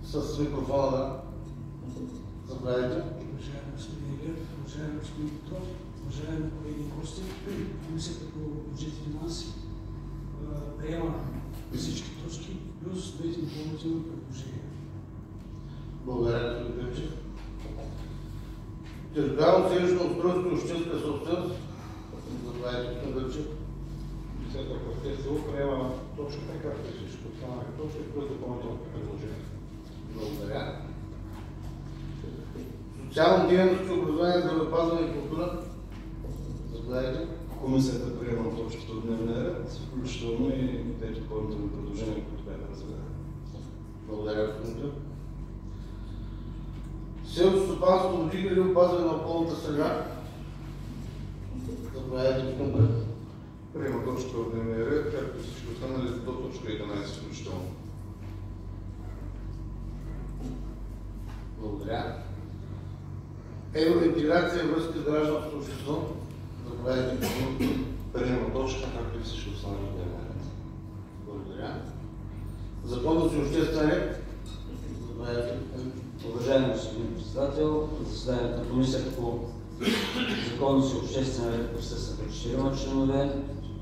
С микрофона, да. Заповядайте. Уважаеми господин Илиев, уважаеми господин Петров, уважаеми колеги гости, Комисията по бюджет и финанси приема всички точки, плюс двете допълнителни предложения. Благодаря, господин Пепчев. Териториално селищно устройство и общинска собственост. Заповядайте, господин Пепчев. Комисията по естество приема точно така, както и всичко останали точки, плюс допълнителни предложения. Благодаря. Социално дейност, образование, здравеопазване и култура. Заповядайте. Комисията приема точката от дневния ред, включително и тези допълнителни предложения, които бяха разгледани. Благодаря, господин Пепчев. Селско стопанство, води или опазване на околната среда. Заповядайте, господин Пепчев. Приема точка от дневния ред, както и всички останали до точка 11 включително. Благодаря. Евроинтеграция, връзки с гражданското общество. Заповядайте, господин. Приема точка, както и всички останали в дневния ред. Благодаря. Законност и обществен ред. Заповядайте. Уважаеми господин председател, за заседанието на Комисията по законност и обществен ред присъстваха 4 членове.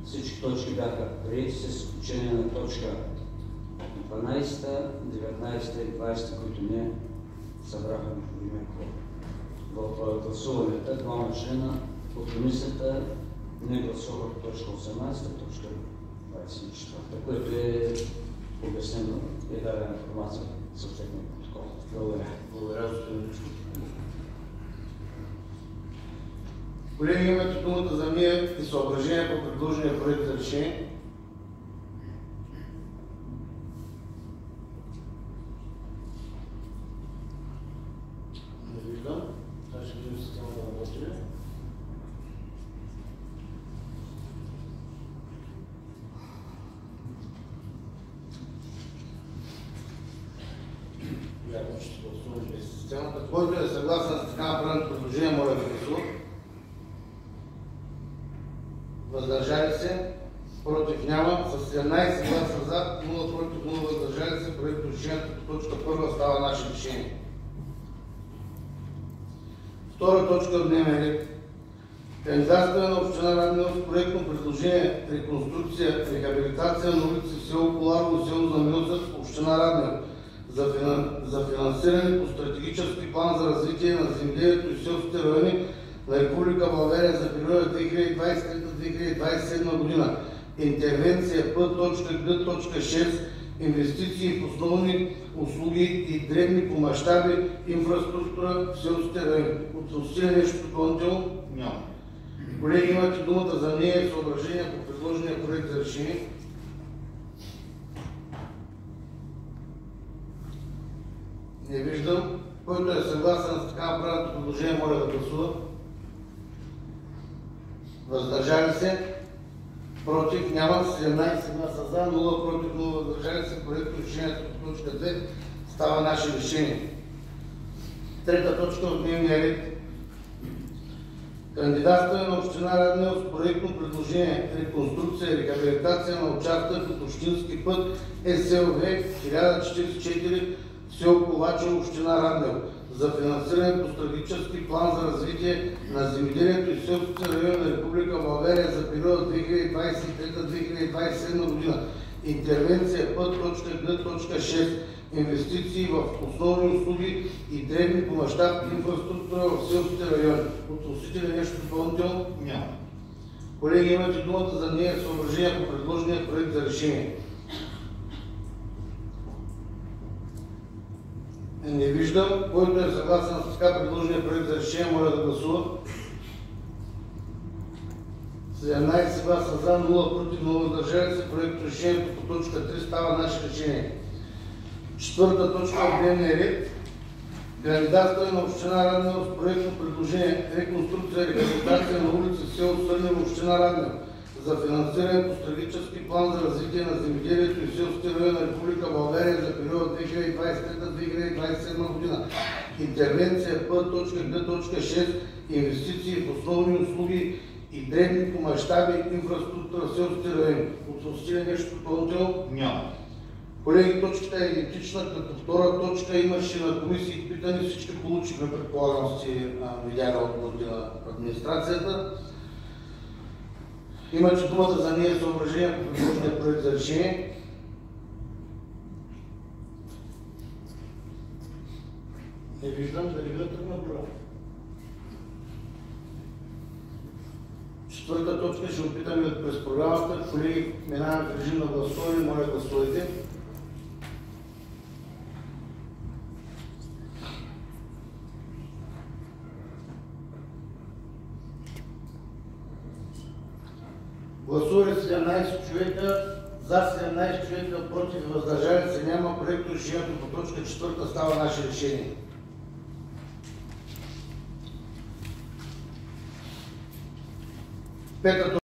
Всички точки бяха приети с изключение на точка 12, 19 и 20, които не събраха необходимия кворум. В гласуванията двама члена от комисията не гласуваха по точка 18, точка 24, което е обяснено и е дадена информация в съответния протокол. Благодаря. Благодаря, господин Мичков. Колеги, имате думата за мнение и съображения по предложения проект за решение. Не виждам. Сега ще видим системата на работи. Вярно, ще гласуваме без системата. Който е съгласен с така направеното предложение, моля да гласува. Въздържали се, против няма, с 17 гласа за, 0 против, 0 въздържали се, проект решението по точка 1 става наше решение. Втора точка от дневния ред. Кандидатстване на община Раднево с проектно предложение реконструкция, рехабилитация на улици в село Коларово и село Знамилца, община Раднево за финансиране по стратегически план за развитие на земеделието и селските райони на Република България за периода 2023-2027 година. Интервенция П.Г.6 инвестиции в основни услуги и дребни по мащаби инфраструктура в селските райони. От усилие нещо допълнително? Няма. Колеги, имате думата за мнение и съображения по предложения проект за решение. Не виждам. Който е съгласен с така направеното предложение, моля да гласува. Въздържали се? Против няма, 17 гласа за, 0 против, 0 въздържали се. Проект решението по точка 2 става наше решение. Трета точка от дневния ред. Кандидатстване на община Раднево с проектно предложение реконструкция и рехабилитация на участък от общински път СЛВ 1044 в село Ковачево, община Раднево за финансиране по стратегически план за развитие на земеделието и селските райони на Република България за периода 2023-2027 година. Интервенция П.Г.6 инвестиции в основни услуги и дребни по мащаб инфраструктура в селските райони. От вносителя нещо допълнително? Няма. Колеги, имате думата за мнение и съображения по предложения проект за решение. Не виждам. Който е съгласен с така предложения проект за решение, моля да гласува. 17 гласа за, 0 против, 0 въздържали се. Проект решението по точка 3 става наше решение. Четвърта точка от дневния ред. Кандидатстване на община Раднево с проектно предложение реконструкция и рехабилитация на улици в село Сърнево, община Раднево за финансиране по стратегически план за развитие на земеделието и селските райони на Република България за периода 2023-2027 година. Интервенция П.Г.6 инвестиции в основни услуги и дребни по мащаби инфраструктура в селските райони. От вносителя нещо допълнително? Няма. Колеги, точката е идентична, като втора точка имаше на комисии питани, всички получихме, предполагам сте видяли отговори на администрацията. Имате думата за нея съображения по предложения проект за решение. Не виждам, дали да тръгна броя. Четвърта точка ще опитаме през програмата. Колеги, минаваме в режим на гласуване. Моля, гласувайте. Гласували 17 човека, за 17 човека, против и въздържали се няма. Проекто решението по точка 4 става наше решение. Пета